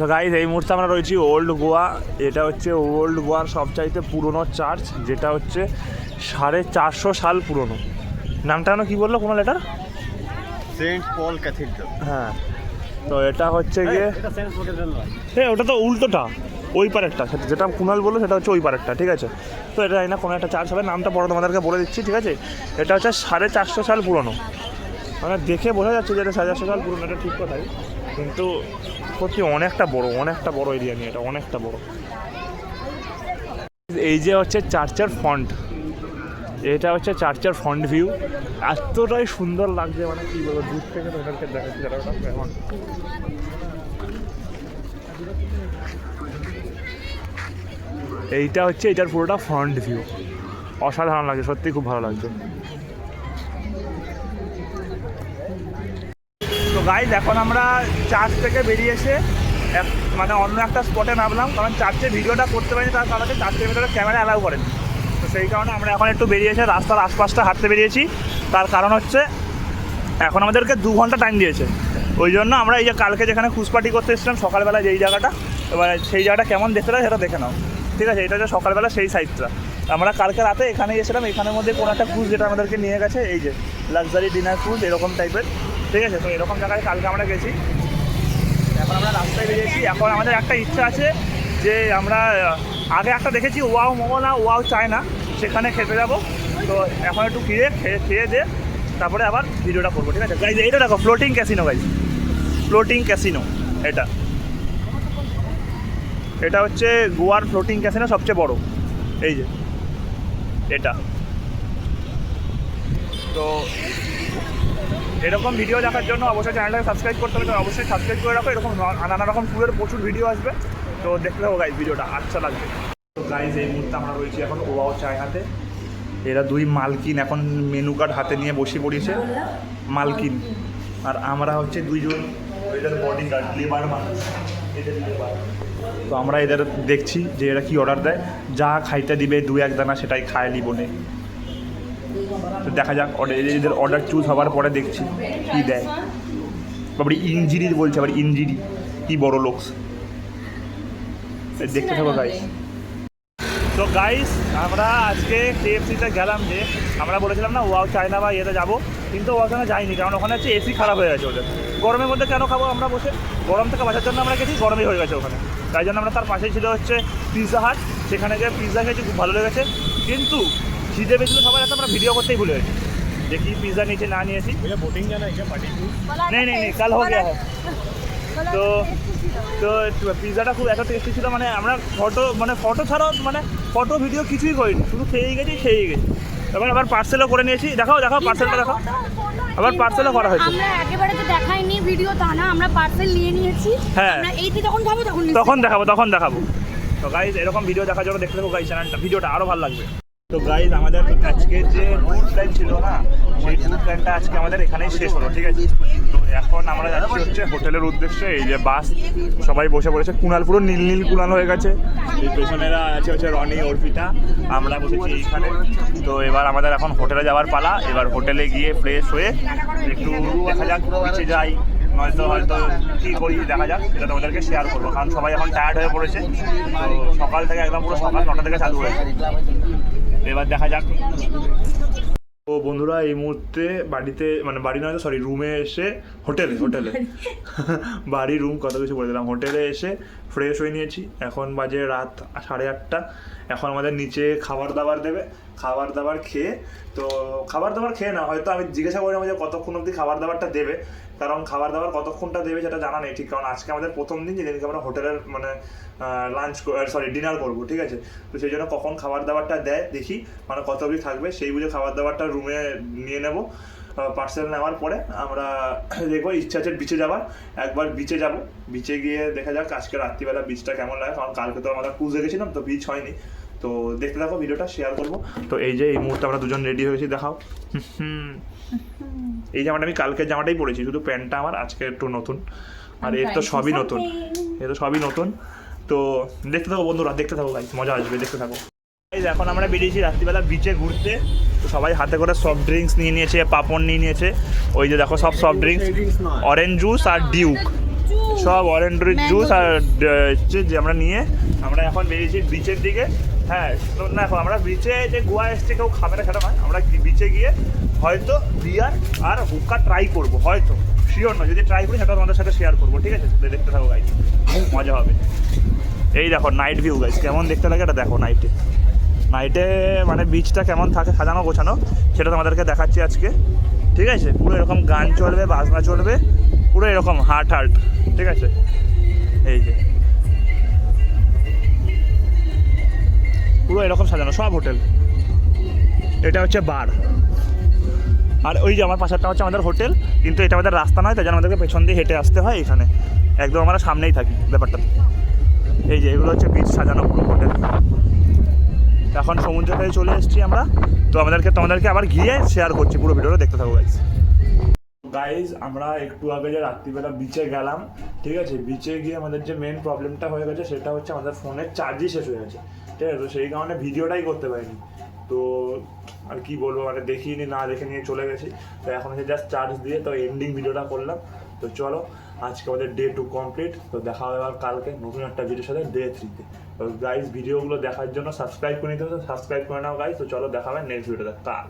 Guys এই মুহূর্তে আমরা রয়েছি ওল্ড গোয়া। এটা হচ্ছে ওল্ড গোয়ার সবচাইতে পুরনো চার্চ, যেটা হচ্ছে 450 সাল পুরনো। নামটা যেন কী বললো কোনো লেটার? সেন্ট পল ক্যাথিড্রাল। হ্যাঁ, তো এটা হচ্ছে গিয়ে হ্যাঁ ওটা তো উল্টোটা, ওই পারেরটা, যেটা কুণাল বললো সেটা হচ্ছে ওই পারেরটা, ঠিক আছে। তো এটা না কোনো একটা চার্চ হবে, নামটা পরে তোমাদেরকে বলে দিচ্ছি, ঠিক আছে। এটা হচ্ছে 450 সাল পুরনো, মানে দেখে বোঝা যাচ্ছে যে এটা 450 সাল পুরনো, এটা ঠিক কথাই, কিন্তু সত্যি অনেকটা বড় এরিয়া নিয়ে, এটা অনেকটা বড়। এই যে হচ্ছে চার্চের ফন্ট, এটা হচ্ছে চার্চের ফ্রন্ট ভিউ, এতটাই সুন্দর লাগছে, মানে কি বলবো, দূর থেকে ওদেরকে দেখাচ্ছি এখন। এইটা হচ্ছে এটার পুরোটা ফ্রন্ট ভিউ, অসাধারণ লাগছে, সত্যি খুব ভালো লাগছে। তো গাইজ এখন আমরা চার্চ থেকে বেরিয়ে এসে মানে অন্য একটা স্পটে নামলাম, কারণ চার্চে ভিডিওটা করতে পারিনি, তার কারণে চার্চের ভিতরে ক্যামেরা অ্যালাউ করেনি। তো সেই কারণে আমরা এখন একটু বেরিয়েছি, রাস্তার আশপাশটা হাঁটতে বেরিয়েছি। তার কারণ হচ্ছে এখন আমাদেরকে 2 ঘন্টা টাইম দিয়েছে, ওই জন্য আমরা এই যে কালকে যেখানে খুশপাটি করতে এসেছিলাম সকালবেলা যেই জায়গাটা, এবার সেই জায়গাটা কেমন দেখতে লাগে সেটা দেখে নাও, ঠিক আছে। এটা হচ্ছে সকালবেলা সেই সাইডটা, আমরা কালকে রাতে এখানে এসেছিলাম, এখানের মধ্যে কোনো একটা ক্রুজ যেটা আমাদেরকে নিয়ে গেছে, এই যে লাক্সারি ডিনার ক্রুজ এরকম টাইপের, ঠিক আছে। তো এরকম জায়গায় কালকে আমরা গেছি, এখন আমরা রাস্তায় বেরিয়েছি। এখন আমাদের একটা ইচ্ছা আছে যে আমরা আগে একটা দেখেছি ওয়াও মোমো না ওয়াও চায়না, সেখানে খেতে যাবো। তো এখন একটু খেয়ে দিয়ে তারপরে আবার ভিডিওটা করবো, ঠিক আছে। গাইজ এইটা দেখো floating casino, guys floating casino, এটা হচ্ছে গোয়ার ফ্লোটিং ক্যাসিনো সবচেয়ে বড়, এই যে এটা। তো এরকম ভিডিও দেখার জন্য অবশ্যই চ্যানেলটাকে সাবস্ক্রাইব করতে হবে, অবশ্যই সাবস্ক্রাইব করে রাখো, এরকম নানা রকম ট্যুরের প্রচুর ভিডিও আসবে, তো দেখতে থাকো গাইজ ভিডিওটা, আচ্ছা লাগবে। তো গাইজ এই মুহূর্তে আমরা রয়েছি এখন ওয়াও চায়নাতে, এরা 2 মালকিন এখন মেনু কার্ড হাতে নিয়ে বসে পড়িয়েছে, মালকিন, আর আমরা হচ্ছে 2 জন এদের বডি গার্ড, লেবার মানুষ, এদের লেবার। তো আমরা এদের দেখছি যে এরা কি অর্ডার দেয়, যা খাইতে দিবে 2-1 দানা সেটাই খায় লিবনে। তো দেখা যাক এদের অর্ডার চুজ হওয়ার পরে দেখছি কী দেয়। বাবরি ইঞ্জিরি বলছে, আবার ইঞ্জিরি, কি বড় লোকস, দেখতে থাকো গাইস। তো গাইস আমরা আজকে KFCতে গেলাম, যে আমরা বলেছিলাম না ওয়াও চায়না বা ইয়েতে যাবো, কিন্তু ওখানে যাইনি, কারণ ওখানে হচ্ছে এসি খারাপ হয়ে গেছে ওদের। গরমের মধ্যে কেন খাবো আমরা বসে, গরম থেকে বাঁচার জন্য আমরা গেছি, গরমই হয়ে গেছে ওখানে, তাই জন্য আমরা তার পাশেই ছিল হচ্ছে পিৎজা হাট, সেখানে গিয়ে পিৎজা খেয়েছি, খুব ভালো লেগেছে। কিন্তু খিদে পেয়েছিল সবাই, একটা আমরা ভিডিও করতেই ভুলে গেছি যে কি পিৎজা নিয়েছি না নিয়েছি। নেই কাল হয়ে গিয়া হ্যাঁ। তো পিৎজাটা খুব এত টেস্টি ছিল, মানে আমরা ফটো ছাড়াও ফটো ভিডিও কিছুই করিনি, শুধু খেয়েই গেছি। এবার আবার পার্সেলও করে নিয়েছি, দেখাও পার্সেলটা দেখাও, আবার পার্সেলও করা হয়েছে। আমরা একেবারে তো দেখাইনি ভিডিও, তা না, আমরা পার্সেল নিয়ে নিয়েছি, হ্যাঁ আমরা এইটি যখন খাবো তখন দেখাবো। তো গাইজ এরকম ভিডিও দেখার জন্য দেখতে থাকো গাইজ চ্যানেলটা, ভিডিওটা আরও ভালো লাগবে। তো গাইজ আমাদের আজকে যে ট্যুর প্ল্যান ছিল না, সেই ট্যুর প্ল্যানটা আজকে আমাদের এখানেই শেষ হলো, ঠিক আছে। তো এখন আমরা যাচ্ছি হচ্ছে হোটেলের উদ্দেশ্যে, এই যে বাস সবাই বসে পড়েছে, কুণাল পুরো নীল কুণাল হয়ে গেছে, এই পেছনেরা আছে হচ্ছে রনি অর্পিতা, আমরা বসেছি এইখানে। তো এবার আমাদের এখন হোটেলে যাওয়ার পালা, এবার হোটেলে গিয়ে ফ্রেশ হয়ে একটু দেখা যাক নিচে যাই, হয়তো কী করি দেখা যাক, সেটা তোমাদেরকে শেয়ার করবো, কারণ সবাই এখন টায়ার্ড হয়ে পড়েছে। তো সকাল থেকে একদম পুরো সকাল 9টা থেকে চালু হয়েছে, এবার দেখা যাক। তো বন্ধুরা এই মুহূর্তে বাড়ি নয় সরি রুমে এসে হোটেলে বাড়ি রুম কত কিছু বলে দিলাম, হোটেলে এসে ফ্রেশ হয়ে নিয়েছি। এখন বাজে রাত 8:30। এখন আমাদের নিচে খাবার দাবার দেবে, খাবার দাবার খেয়ে না, হয়তো আমি জিজ্ঞাসা করি আমাদের কতক্ষণ অবধি খাবার দাবারটা দেবে, কারণ খাবার দাবার কতক্ষণটা দেবে সেটা জানা নেই ঠিক, কারণ আজকে আমাদের প্রথম দিন, যেদিনকে আমরা হোটেলের ডিনার করবো, ঠিক আছে। তো সেই জন্য কখন খাবার দাবারটা দেয় দেখি, কত অবধি থাকবে সেই বুঝে খাবার দাবারটা রুমে নিয়ে নেবো। পার্সেল নেওয়ার পরে আমরা দেখবো, ইচ্ছা আছে বিচে যাওয়ার, একবার বিচে যাব, বিচে গিয়ে দেখা যাক আজকে রাত্রিবেলা বিচটা কেমন লাগে, কারণ কালকে তো আমরা ক্রুজে গেছিলাম, তো বিচ হয়নি। তো দেখতে থাকো, ভিডিওটা শেয়ার করবো। তো এই যে এই মুহূর্তে আমরা 2 জন রেডি হয়েছি, দেখাও। এই জামাটা আমি কালকের জামাটাই পরেছি, শুধু প্যান্টটা আমার আজকে একটু নতুন, আর এর তো সবই নতুন। তো দেখতে থাকো বন্ধুরা, দেখতে থাকো গাইস, মজা আসবে, দেখতে থাকো। এখন আমরা বেরিয়েছি রাত্রিবেলা বিচে ঘুরতে, তো সবাই হাতে করে সফট ড্রিঙ্কস নিয়ে নিয়েছে, পাপড় নিয়ে নিয়েছে, ওই যে দেখো সব সফট ড্রিঙ্কস, অরেঞ্জ জুস আর ডিউক, সব অরেঞ্জের জুস আর হচ্ছে যে আমরা নিয়ে আমরা এখন বেরিয়েছি বিচের দিকে। হ্যাঁ না, এখন আমরা বিচে যে গোয়া এসছে কেউ খাবে না সেটা নয়, আমরা বিচে গিয়ে হয়তো বিয়ার আর হুক্কা ট্রাই করবো, হয়তো শিওর নয়, যদি ট্রাই করি সেটা তোমাদের সাথে শেয়ার করবো, ঠিক আছে? দেখতে থাকো গাইজ, মজা হবে। এই দেখো নাইট ভিউ গাইজ, কেমন দেখতে লাগে এটা দেখো। নাইটে মানে বিচটা কেমন থাকে সাজানো গোছানো সেটা তোমাদেরকে দেখাচ্ছি আজকে, ঠিক আছে? পুরো এরকম গান চলবে, বাজনা চলবে, পুরো এরকম হার্ট, ঠিক আছে? এই যে পুরো এরকম সাজানো সব হোটেল। এটা হচ্ছে বার, আর ওই যে আমার পাশেরটা হচ্ছে আমাদের হোটেল, কিন্তু এটা আমাদের রাস্তা নয়, তাই জন্য আমাদেরকে পেছন দিয়ে হেঁটে আসতে হয়। এখানে একদম আমরা সামনেই থাকি ব্যাপারটা। এই যে এগুলো হচ্ছে বিচ সাজানো পুরো হোটেল। এখন সমুদ্র থেকে চলে এসেছি আমরা, তো তোমাদেরকে আবার গিয়ে শেয়ার করছি, পুরো ভিডিওটা দেখতে থাকো গাইজ। আমরা একটু আগে যে রাত্রিবেলা বিচে গেলাম, ঠিক আছে? বিচে গিয়ে আমাদের যে মেন প্রবলেমটা হয়ে গেছে সেটা হচ্ছে আমাদের ফোনের চার্জই শেষ হয়ে গেছে, ঠিক আছে? তো সেই কারণে ভিডিওটাই করতে পারিনি। তো আর কি বলবো, মানে দেখিনি, না দেখে নিয়ে চলে গেছি। তো এখন হচ্ছে জাস্ট চার্জ দিয়ে তো এন্ডিং ভিডিওটা করলাম। তো চলো, আজকে আমাদের ডে 2 কমপ্লিট। তো দেখা হবে আবার কালকে নতুন একটা ভিডিওর সাথে ডে 3-তে। তো গাইজ ভিডিওগুলো দেখার জন্য সাবস্ক্রাইব করে নিতে হবে, সাবস্ক্রাইব করে নাও গাইজ। তো চলো দেখা হবে নেক্সট ভিডিওতে কাল।